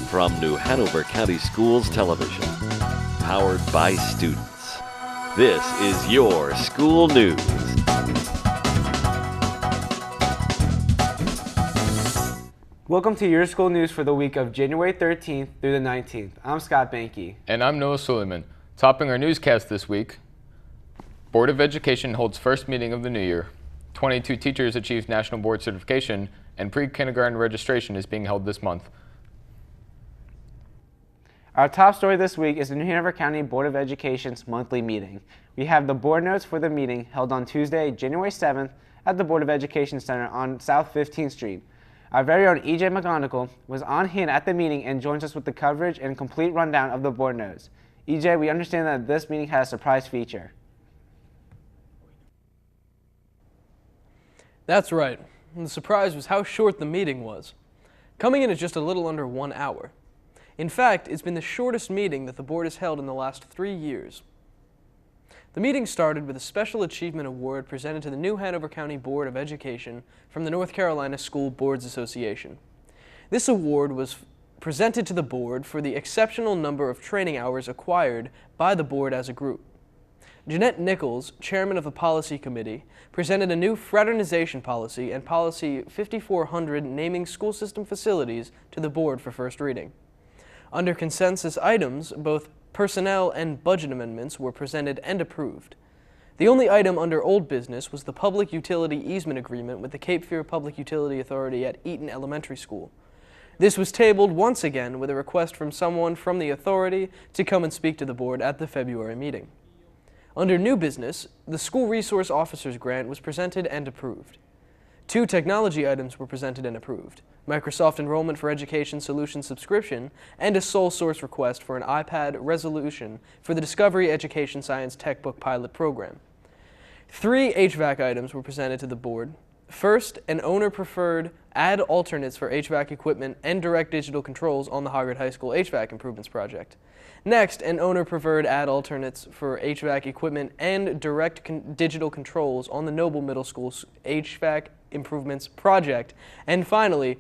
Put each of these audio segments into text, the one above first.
from New Hanover County Schools Television, powered by students. This is your school news. Welcome to your school news for the week of January 13th through the 19th. I'm Scott Banke. And I'm Noah Suleiman. Topping our newscast this week, Board of Education holds first meeting of the new year. 22 teachers achieved national board certification, and pre-kindergarten registration is being held this month. Our top story this week is the New Hanover County Board of Education's monthly meeting. We have the board notes for the meeting held on Tuesday, January 7th at the Board of Education Center on South 15th Street. Our very own E.J. McGonigal was on hand at the meeting and joins us with the coverage and complete rundown of the board notes. E.J., we understand that this meeting had a surprise feature. That's right. And the surprise was how short the meeting was, coming in at just a little under 1 hour. In fact, it's been the shortest meeting that the board has held in the last 3 years. The meeting started with a Special Achievement Award presented to the New Hanover County Board of Education from the North Carolina School Boards Association. This award was presented to the board for the exceptional number of training hours acquired by the board as a group. Jeanette Nichols, chairman of the policy committee, presented a new fraternization policy and policy 5400 naming school system facilities to the board for first reading. Under consensus items, both personnel and budget amendments were presented and approved. The only item under old business was the public utility easement agreement with the Cape Fear Public Utility Authority at Eaton Elementary School. This was tabled once again with a request from someone from the authority to come and speak to the board at the February meeting. Under new business, the School Resource Officers Grant was presented and approved. 2 technology items were presented and approved: Microsoft Enrollment for Education Solution subscription and a sole source request for an iPad resolution for the Discovery Education Science Textbook Pilot Program. 3 HVAC items were presented to the board. First, an owner-preferred add alternates for HVAC equipment and direct digital controls on the Hoggard High School HVAC improvements project. Next, an owner-preferred add alternates for HVAC equipment and direct digital controls on the Noble Middle School HVAC improvements project. And finally,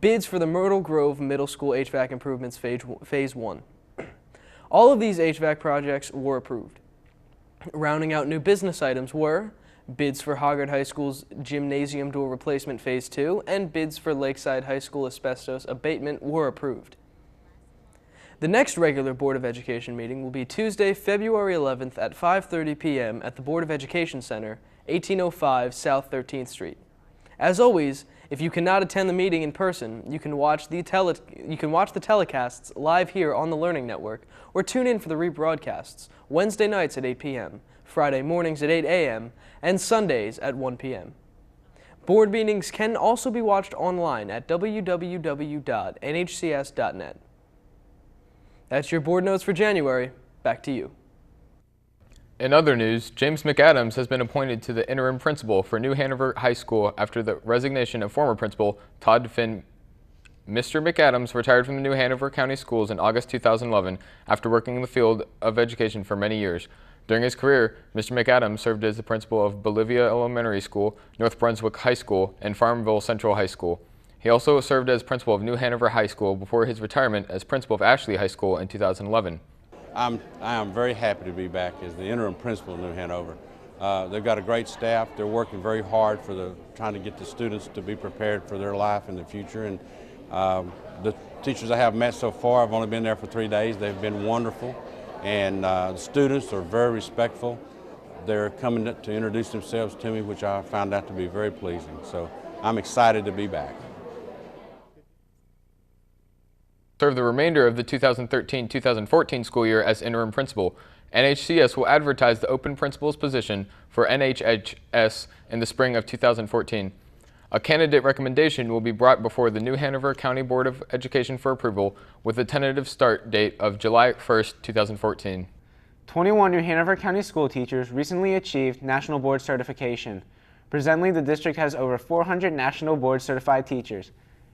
bids for the Myrtle Grove Middle School HVAC improvements phase 1. All of these HVAC projects were approved. Rounding out new business items were bids for Hoggard High School's gymnasium door replacement phase 2 and bids for Lakeside High School asbestos abatement were approved. The next regular Board of Education meeting will be Tuesday, February 11th at 5:30 p.m. at the Board of Education Center, 1805 South 13th Street. As always, if you cannot attend the meeting in person, you can watch the telecasts live here on the Learning Network or tune in for the rebroadcasts Wednesday nights at 8 p.m., Friday mornings at 8 a.m., and Sundays at 1 p.m. Board meetings can also be watched online at www.nhcs.net. That's your board notes for January. Back to you. In other news, James McAdams has been appointed to the interim principal for New Hanover High School after the resignation of former principal Todd Finn. Mr. McAdams retired from the New Hanover County Schools in August 2011 after working in the field of education for many years. During his career, Mr. McAdams served as the principal of Bolivia Elementary School, North Brunswick High School, and Farmville Central High School. He also served as principal of New Hanover High School before his retirement as principal of Ashley High School in 2011. I am very happy to be back as the interim principal of New Hanover. They've got a great staff. They're working very hard for trying to get the students to be prepared for their life in the future. And the teachers I have met so far, I've only been there for 3 days. They've been wonderful, and the students are very respectful. They're coming to introduce themselves to me, which I found out to be very pleasing. So I'm excited to be back. Serve the remainder of the 2013-2014 school year as interim principal. NHCS will advertise the open principal's position for NHHS in the spring of 2014. A candidate recommendation will be brought before the New Hanover County Board of Education for approval with a tentative start date of July 1st, 2014. 21 New Hanover County school teachers recently achieved National Board Certification. Presently, the district has over 400 National Board Certified teachers.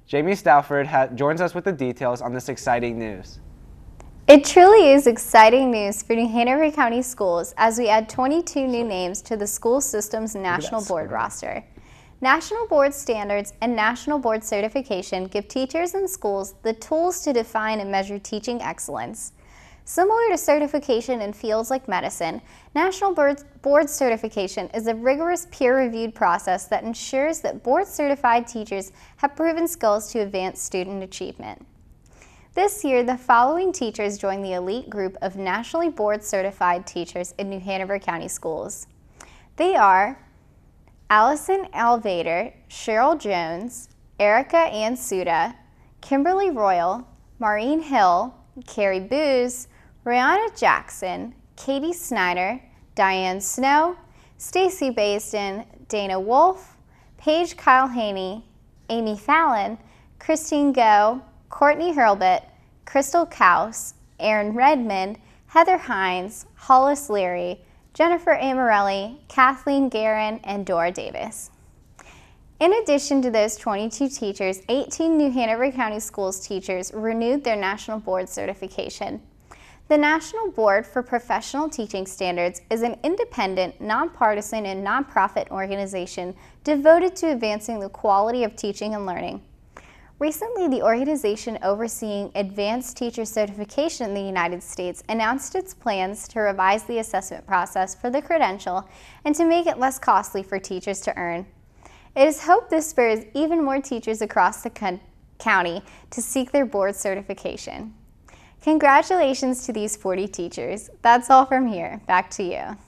Jamie Stauford joins us with the details on this exciting news. It truly is exciting news for New Hanover County Schools as we add 22 new names to the school system's National Board roster. National board standards and national board certification give teachers and schools the tools to define and measure teaching excellence. Similar to certification in fields like medicine, national board certification is a rigorous peer-reviewed process that ensures that board-certified teachers have proven skills to advance student achievement. This year, the following teachers joined the elite group of nationally board-certified teachers in New Hanover County Schools. They are Allison Alvader, Cheryl Jones, Erica Ann Suda, Kimberly Royal, Maureen Hill, Carrie Booz, Rihanna Jackson, Katie Snyder, Diane Snow, Stacy Baisden, Dana Wolf, Paige Kyle Haney, Amy Fallon, Christine Go, Courtney Hurlbut, Crystal Kaus, Aaron Redmond, Heather Hines, Hollis Leary, Jennifer Amarelli, Kathleen Guerin, and Dora Davis. In addition to those 22 teachers, 18 New Hanover County Schools teachers renewed their national board certification. The National Board for Professional Teaching Standards is an independent, nonpartisan, and nonprofit organization devoted to advancing the quality of teaching and learning. Recently, the organization overseeing advanced teacher certification in the United States announced its plans to revise the assessment process for the credential and to make it less costly for teachers to earn. It is hoped this spurs even more teachers across the county to seek their board certification. Congratulations to these 40 teachers. That's all from here. Back to you.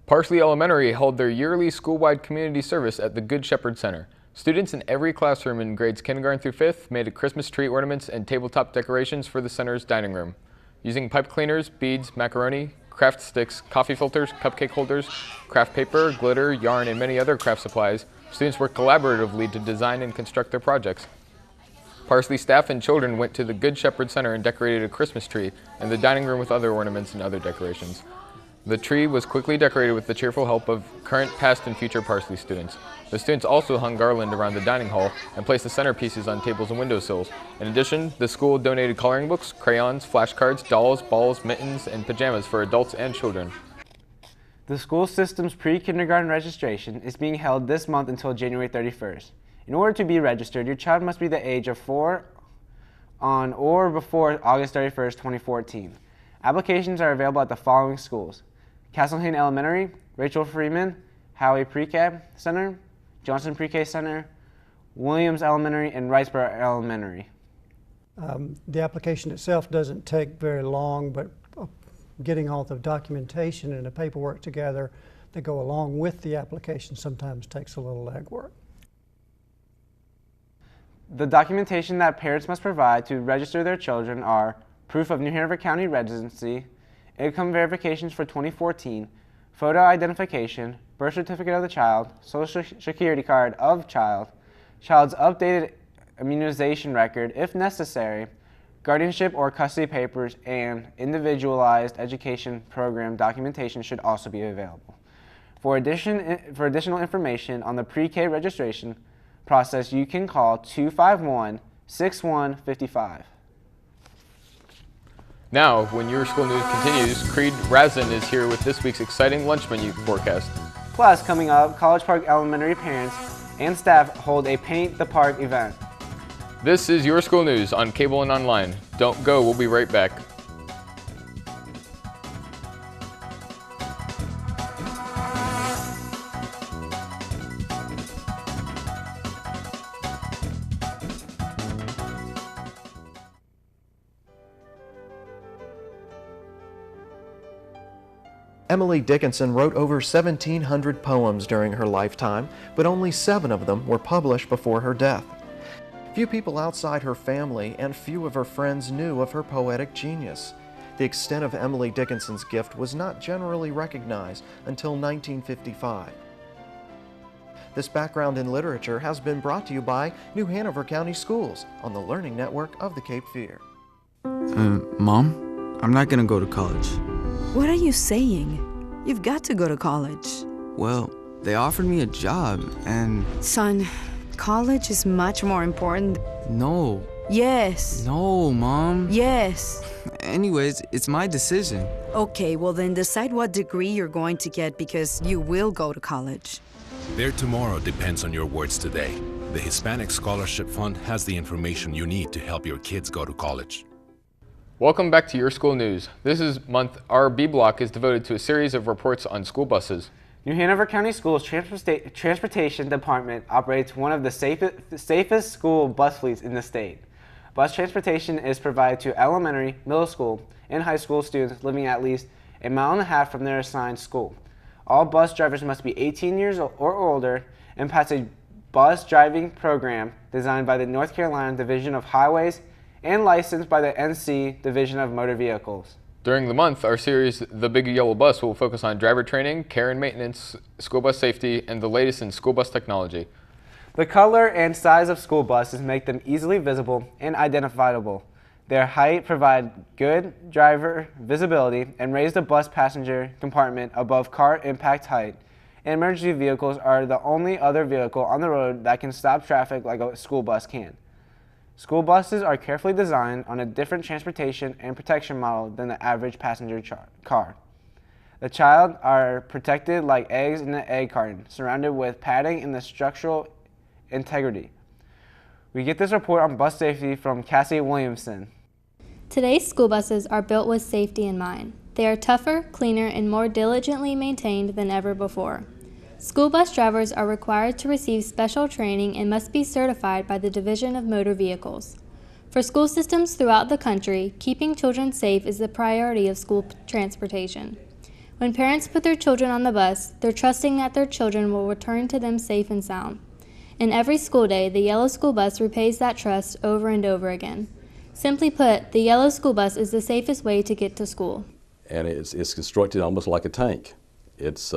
Parsley Elementary held their yearly school-wide community service at the Good Shepherd Center. Students in every classroom in grades kindergarten through 5th made Christmas tree ornaments and tabletop decorations for the center's dining room. Using pipe cleaners, beads, macaroni, craft sticks, coffee filters, cupcake holders, craft paper, glitter, yarn, and many other craft supplies, students worked collaboratively to design and construct their projects. Parsley staff and children went to the Good Shepherd Center and decorated a Christmas tree and the dining room with other ornaments and other decorations. The tree was quickly decorated with the cheerful help of current, past, and future Parsley students. The students also hung garland around the dining hall and placed the centerpieces on tables and windowsills. In addition, the school donated coloring books, crayons, flashcards, dolls, balls, mittens, and pajamas for adults and children. The school system's pre-kindergarten registration is being held this month until January 31st. In order to be registered, your child must be the age of 4 on or before August 31st, 2014. Applications are available at the following schools: Castlehain Elementary, Rachel Freeman, Howie Pre-K Center, Johnson Pre-K Center, Williams Elementary, and Riceboro Elementary. The application itself doesn't take very long, but getting all the documentation and the paperwork together that go along with the application sometimes takes a little legwork. The documentation that parents must provide to register their children are proof of New Hanover County residency, income verifications for 2014, photo identification, birth certificate of the child, social security card of child, child's updated immunization record if necessary, guardianship or custody papers, and individualized education program documentation should also be available. For additional information on the pre-K registration process, you can call 251-6155. Now, when your school news continues, Creed Razin is here with this week's exciting lunch menu forecast. Plus, coming up, College Park Elementary parents and staff hold a Paint the Park event. This is your school news on cable and online. Don't go, we'll be right back. Emily Dickinson wrote over 1,700 poems during her lifetime, but only 7 of them were published before her death. Few people outside her family and few of her friends knew of her poetic genius. The extent of Emily Dickinson's gift was not generally recognized until 1955. This background in literature has been brought to you by New Hanover County Schools on the Learning Network of the Cape Fear. Mom, I'm not gonna go to college. What are you saying? You've got to go to college. Well, they offered me a job and... Son, college is much more important. No. Yes. No, Mom. Yes. Anyways, it's my decision. Okay, well then decide what degree you're going to get because you will go to college. Their tomorrow depends on your words today. The Hispanic Scholarship Fund has the information you need to help your kids go to college. Welcome back to Your School News. This month, our B block is devoted to a series of reports on school buses. New Hanover County Schools Transportation Department operates one of the safest school bus fleets in the state. Bus transportation is provided to elementary, middle school, and high school students living at least a mile and a half from their assigned school. All bus drivers must be 18 years or older and pass a bus driving program designed by the North Carolina Division of Highways and licensed by the NC Division of Motor Vehicles. During the month, our series, The Big Yellow Bus, will focus on driver training, care and maintenance, school bus safety, and the latest in school bus technology. The color and size of school buses make them easily visible and identifiable. Their height provides good driver visibility and raise the bus passenger compartment above car impact height. And emergency vehicles are the only other vehicle on the road that can stop traffic like a school bus can. School buses are carefully designed on a different transportation and protection model than the average passenger car. The child are protected like eggs in an egg carton, surrounded with padding and the structural integrity. We get this report on bus safety from Cassie Williamson. Today's school buses are built with safety in mind. They are tougher, cleaner, and more diligently maintained than ever before. School bus drivers are required to receive special training and must be certified by the Division of Motor Vehicles. For school systems throughout the country, keeping children safe is the priority of school transportation. When parents put their children on the bus, they're trusting that their children will return to them safe and sound. And every school day, the yellow school bus repays that trust over and over again. Simply put, the yellow school bus is the safest way to get to school. And it's constructed almost like a tank. It's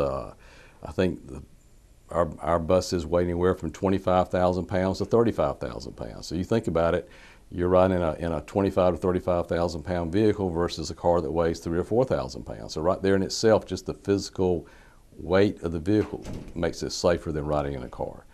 I think our buses weigh anywhere from 25,000 pounds to 35,000 pounds. So you think about it, you're riding in a 25 to 35,000 pound vehicle versus a car that weighs 3,000 or 4,000 pounds. So right there in itself, just the physical weight of the vehicle makes it safer than riding in a car.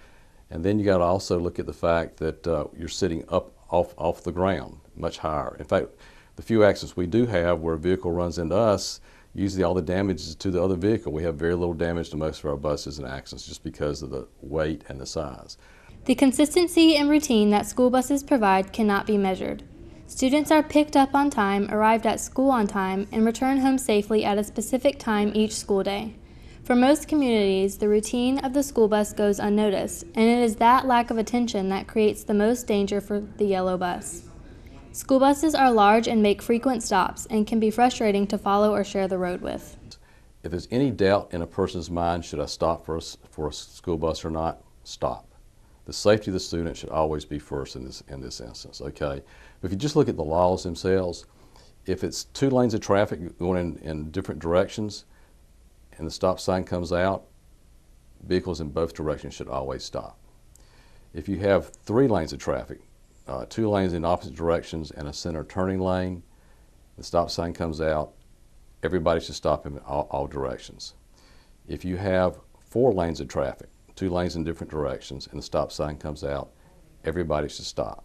And then you got to also look at the fact that you're sitting up off the ground, much higher. In fact, the few accidents we do have where a vehicle runs into us, usually all the damage is to the other vehicle. We have very little damage to most of our buses and accidents just because of the weight and the size. The consistency and routine that school buses provide cannot be measured. Students are picked up on time, arrived at school on time, and return home safely at a specific time each school day. For most communities, the routine of the school bus goes unnoticed, and it is that lack of attention that creates the most danger for the yellow bus. School buses are large and make frequent stops and can be frustrating to follow or share the road with. If there's any doubt in a person's mind, should I stop for a school bus or not? Stop. The safety of the student should always be first in this instance, okay? But if you just look at the laws themselves, if it's 2 lanes of traffic going in different directions and the stop sign comes out, vehicles in both directions should always stop. If you have 3 lanes of traffic, 2 lanes in opposite directions and a center turning lane, the stop sign comes out, everybody should stop in all directions. If you have 4 lanes of traffic, 2 lanes in different directions, and the stop sign comes out, everybody should stop.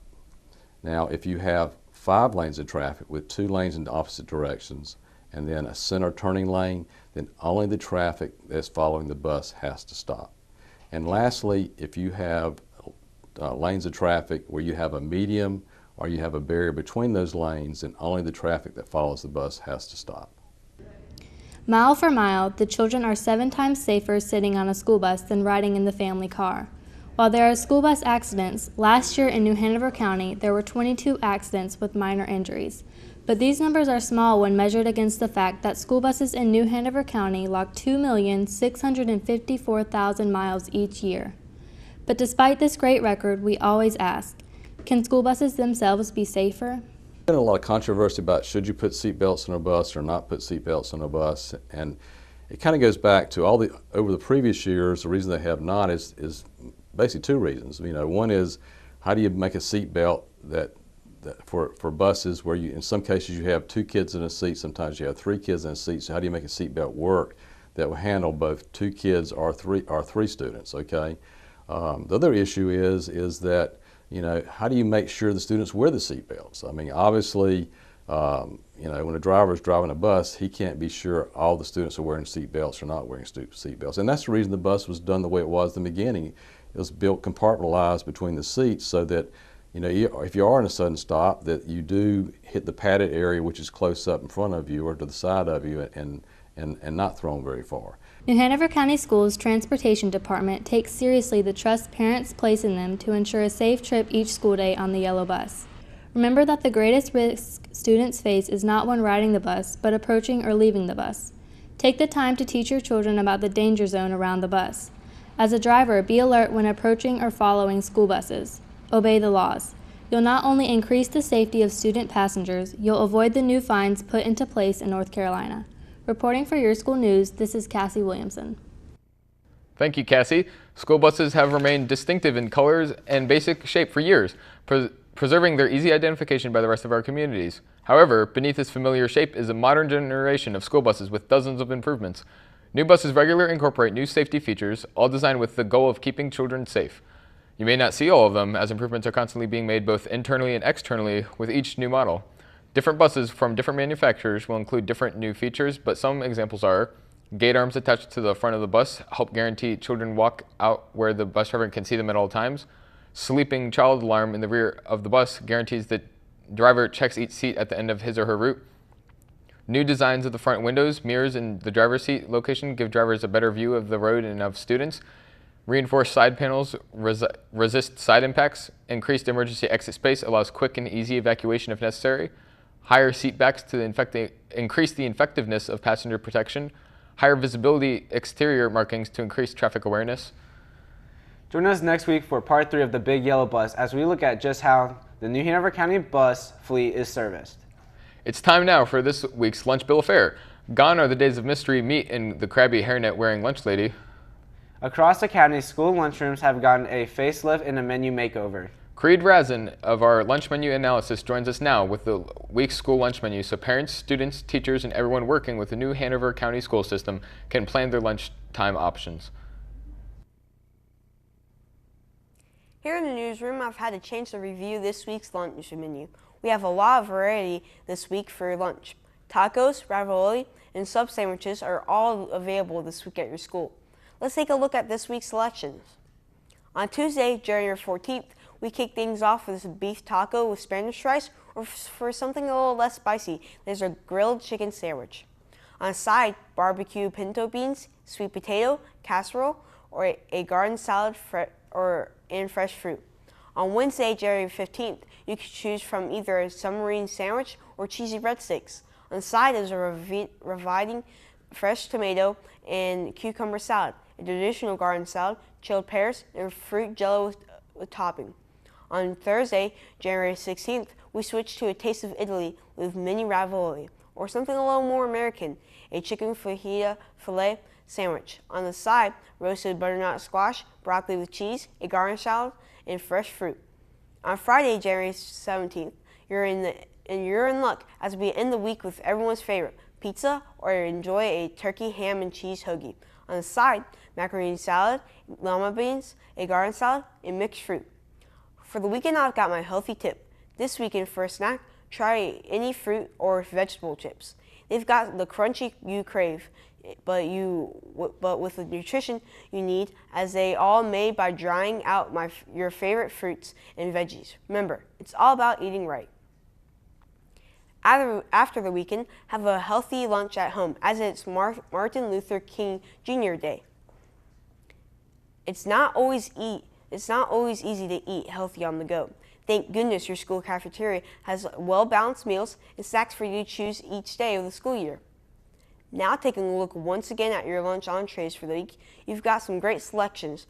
Now, if you have 5 lanes of traffic with 2 lanes in opposite directions and then a center turning lane, then only the traffic that's following the bus has to stop. And lastly, if you have lanes of traffic where you have a medium or you have a barrier between those lanes, then only the traffic that follows the bus has to stop. Mile for mile, the children are 7 times safer sitting on a school bus than riding in the family car. While there are school bus accidents, last year in New Hanover County there were 22 accidents with minor injuries. But these numbers are small when measured against the fact that school buses in New Hanover County log 2,654,000 miles each year. But despite this great record, we always ask, can school buses themselves be safer? There's been a lot of controversy about should you put seat belts on a bus or not put seat belts on a bus, and it kind of goes back to over the previous years. The reason they have not is basically 2 reasons. You know, one is how do you make a seat belt that for buses where in some cases you have 2 kids in a seat, sometimes you have 3 kids in a seat. So how do you make a seat belt work that will handle both 2 kids or 3 students? Okay. The other issue is that, you know, how do you make sure the students wear the seat belts? I mean, obviously, You know, when a driver is driving a bus, he can't be sure all the students are wearing seat belts or not wearing seat belts. And that's the reason the bus was done the way it was in the beginning. It was built compartmentalized between the seats so that, you know, if you are in a sudden stop, that you do hit the padded area which is close up in front of you or to the side of you and not thrown very far. New Hanover County Schools Transportation Department takes seriously the trust parents place in them to ensure a safe trip each school day on the yellow bus. Remember that the greatest risk students face is not when riding the bus, but approaching or leaving the bus. Take the time to teach your children about the danger zone around the bus. As a driver, be alert when approaching or following school buses. Obey the laws. You'll not only increase the safety of student passengers, you'll avoid the new fines put into place in North Carolina. Reporting for Your School News, this is Cassie Williamson. Thank you, Cassie. School buses have remained distinctive in colors and basic shape for years, preserving their easy identification by the rest of our communities. However, beneath this familiar shape is a modern generation of school buses with dozens of improvements. New buses regularly incorporate new safety features, all designed with the goal of keeping children safe. You may not see all of them, as improvements are constantly being made both internally and externally with each new model. Different buses from different manufacturers will include different new features, but some examples are gate arms attached to the front of the bus help guarantee children walk out where the bus driver can see them at all times. Sleeping child alarm in the rear of the bus guarantees that driver checks each seat at the end of his or her route. New designs of the front windows, mirrors, and the driver's seat location give drivers a better view of the road and of students. Reinforced side panels resist side impacts. Increased emergency exit space allows quick and easy evacuation if necessary. Higher seat backs to increase the effectiveness of passenger protection. Higher visibility exterior markings to increase traffic awareness. Join us next week for part 3 of the Big Yellow Bus as we look at just how the New Hanover County bus fleet is serviced. It's time now for this week's lunch bill of fare. Gone are the days of mystery meat and the crabby hairnet wearing lunch lady. Across the county, school lunchrooms have gotten a facelift and a menu makeover. Creed Razin of our lunch menu analysis joins us now with the week's school lunch menu so parents, students, teachers, and everyone working with the new Hanover County school system can plan their lunchtime options. Here in the newsroom, I've had a chance to review this week's lunch menu. We have a lot of variety this week for lunch. Tacos, ravioli, and sub sandwiches are all available this week at your school. Let's take a look at this week's selections. On Tuesday, January 14th, we kick things off with a beef taco with Spanish rice, or for something a little less spicy, there's a grilled chicken sandwich. On a side, barbecue pinto beans, sweet potato, casserole, or a garden salad and fresh fruit. On Wednesday, January 15th, you can choose from either a submarine sandwich or cheesy breadsticks. On the side is a reviving fresh tomato and cucumber salad, a traditional garden salad, chilled pears, and fruit jello with topping. On Thursday, January 16th, we switch to a taste of Italy with mini ravioli, or something a little more American, a chicken fajita filet sandwich. On the side, roasted butternut squash, broccoli with cheese, a garnish salad, and fresh fruit. On Friday, January 17th, you're in luck as we end the week with everyone's favorite, pizza, or enjoy a turkey ham and cheese hoagie. On the side, macaroni salad, lima beans, a garden salad, and mixed fruit. For the weekend, I've got my healthy tip. This weekend for a snack, try any fruit or vegetable chips. They've got the crunchy you crave, but with the nutrition you need, as they all made by drying out your favorite fruits and veggies. Remember, it's all about eating right. After the weekend, have a healthy lunch at home, as it's Martin Luther King Jr. Day. It's not always easy to eat healthy on the go. Thank goodness your school cafeteria has well-balanced meals and snacks for you to choose each day of the school year. Now taking a look once again at your lunch entrees for the week, you've got some great selections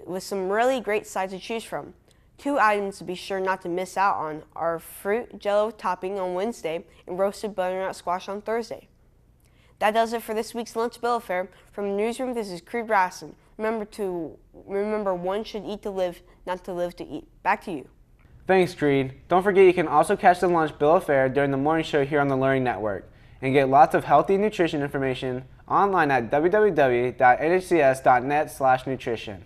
with some really great sides to choose from. 2 items to be sure not to miss out on are fruit jello topping on Wednesday and roasted butternut squash on Thursday. That does it for this week's lunch bill of fare. From the newsroom, this is Creed Rasson. Remember, one should eat to live, not to live to eat. Back to you. Thanks, Creed. Don't forget you can also catch the lunch bill of fare during the morning show here on the Learning Network and get lots of healthy nutrition information online at www.nhcs.net/nutrition.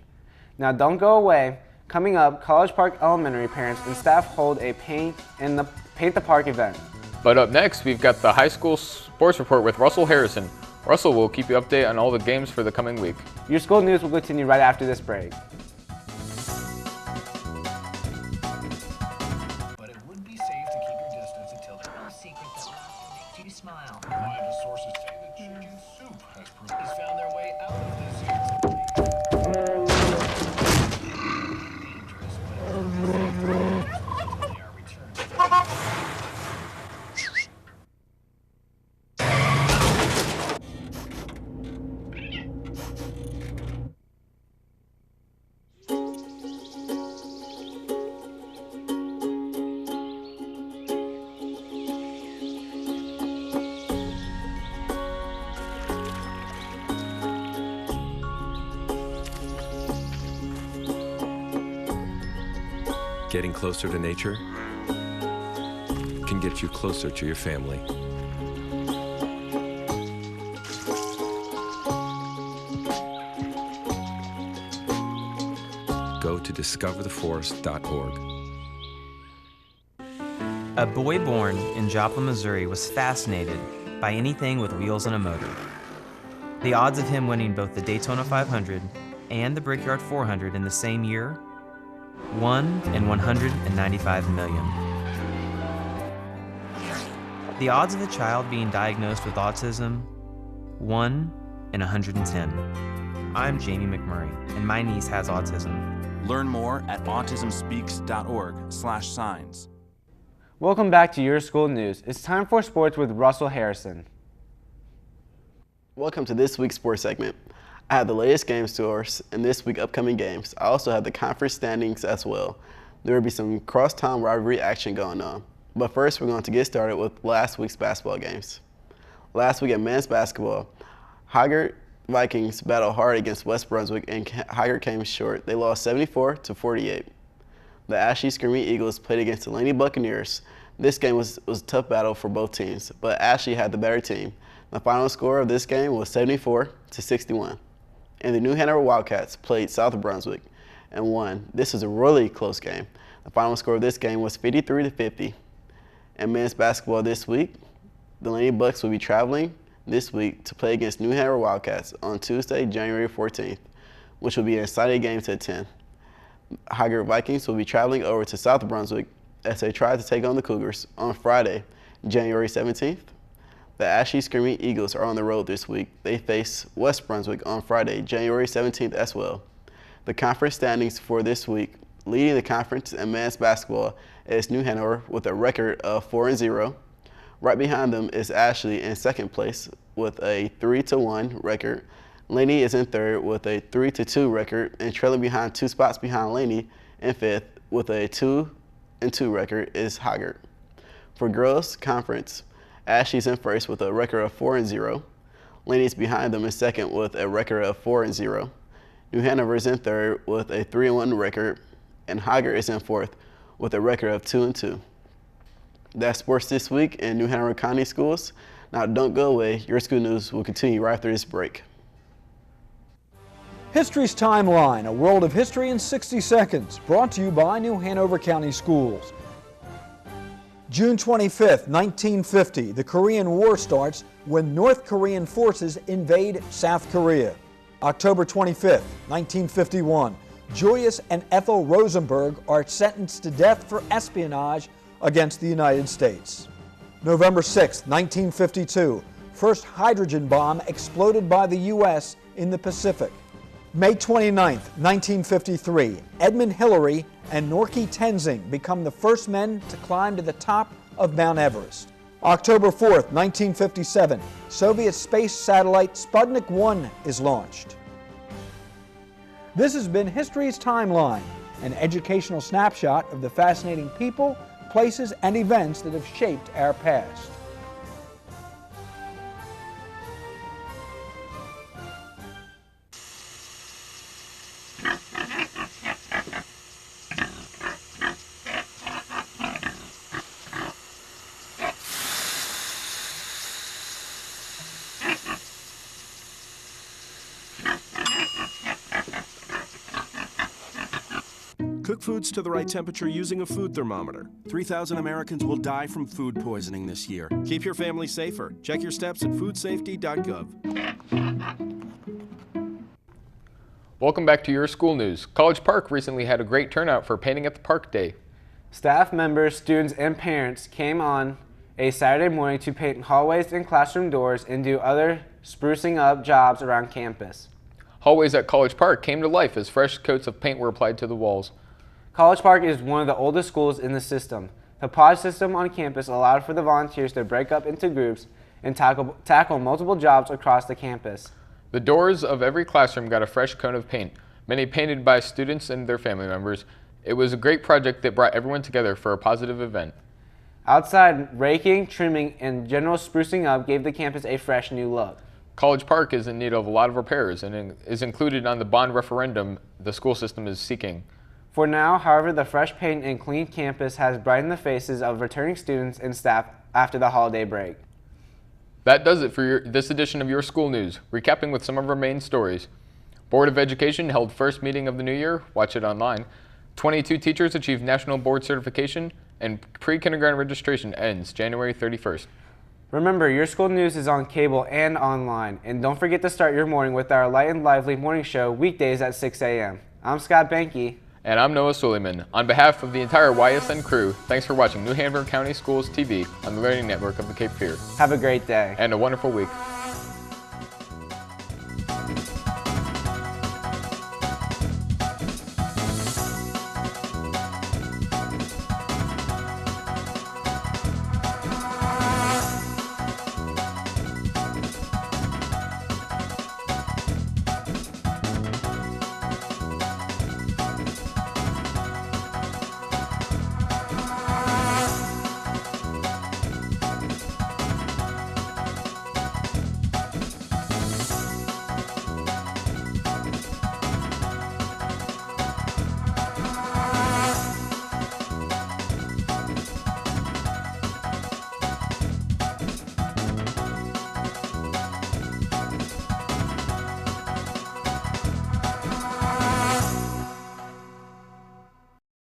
Now don't go away. Coming up, College Park Elementary parents and staff hold a Paint the Park event. But up next, we've got the high school sports report with Russell Harrison. Russell will keep you updated on all the games for the coming week. Your school news will continue right after this break. But it would be safe to keep your distance until there's no secret that laughter makes you smile. Reliable sources say that chicken soup has found their way out of this year's Getting closer to nature can get you closer to your family. Go to discovertheforest.org. A boy born in Joplin, Missouri was fascinated by anything with wheels and a motor. The odds of him winning both the Daytona 500 and the Brickyard 400 in the same year, 1 in 195 million. The odds of a child being diagnosed with autism, 1 in 110. I'm Jamie McMurray, and my niece has autism. Learn more at autismspeaks.org/signs. Welcome back to Your School News. It's time for sports with Russell Harrison. Welcome to this week's sports segment. I have the latest game scores and this week's upcoming games. I also have the conference standings as well. There will be some cross-town rivalry action going on. But first, we're going to get started with last week's basketball games. Last week at men's basketball, Haggard Vikings battled hard against West Brunswick and Haggard came short. They lost 74-48. The Ashley Screaming Eagles played against the Laney Buccaneers. This game was a tough battle for both teams, but Ashley had the better team. The final score of this game was 74-61. And the New Hanover Wildcats played South Brunswick and won. This was a really close game. The final score of this game was 53-50. And men's basketball this week, the Laney Bucks will be traveling this week to play against New Hanover Wildcats on Tuesday, January 14th, which will be an exciting game to attend. Haggard Vikings will be traveling over to South Brunswick as they try to take on the Cougars on Friday, January 17th. The Ashley Screaming Eagles are on the road this week. They face West Brunswick on Friday, January 17th as well. The conference standings for this week, leading the conference in men's basketball is New Hanover with a record of 4-0. Right behind them is Ashley in second place with a 3-1 record. Laney is in third with a 3-2 record, and trailing behind 2 spots behind Laney in fifth with a 2-2 record is Haggard. For girls conference, Ashley's in first with a record of 4-0. Laney's behind them in second with a record of 4-0. New Hanover is in third with a 3-1 record, and Haggard is in fourth with a record of 2-2. That's sports this week in New Hanover County Schools. Now don't go away. Your school news will continue right after this break. History's Timeline, a world of history in 60 seconds, brought to you by New Hanover County Schools. June 25th, 1950, the Korean War starts when North Korean forces invade South Korea. October 25th, 1951, Julius and Ethel Rosenberg are sentenced to death for espionage against the United States. November 6th, 1952, first hydrogen bomb exploded by the U.S. in the Pacific. May 29th, 1953, Edmund Hillary and Norkie Tenzing become the first men to climb to the top of Mount Everest. October 4th, 1957, Soviet space satellite Sputnik 1 is launched. This has been History's Timeline, an educational snapshot of the fascinating people, places, and events that have shaped our past. Cook foods to the right temperature using a food thermometer. 3,000 Americans will die from food poisoning this year. Keep your family safer. Check your steps at foodsafety.gov. Welcome back to your school news. College Park recently had a great turnout for Painting at the Park Day. Staff members, students, and parents came on a Saturday morning to paint hallways and classroom doors and do other sprucing up jobs around campus. Hallways at College Park came to life as fresh coats of paint were applied to the walls. College Park is one of the oldest schools in the system. The pod system on campus allowed for the volunteers to break up into groups and tackle multiple jobs across the campus. The doors of every classroom got a fresh coat of paint, many painted by students and their family members. It was a great project that brought everyone together for a positive event. Outside raking, trimming, and general sprucing up gave the campus a fresh new look. College Park is in need of a lot of repairs and is included on the bond referendum the school system is seeking. For now, however, the fresh paint and clean campus has brightened the faces of returning students and staff after the holiday break. That does it for this edition of Your School News. Recapping with some of our main stories. Board of Education held first meeting of the new year. Watch it online. 22 teachers achieved national board certification, and pre-kindergarten registration ends January 31st. Remember, Your School News is on cable and online. And don't forget to start your morning with our light and lively morning show weekdays at 6 a.m. I'm Scott Benke. And I'm Noah Suleiman. On behalf of the entire YSN crew, thanks for watching New Hanover County Schools TV on the Learning Network of the Cape Fear. Have a great day. And a wonderful week.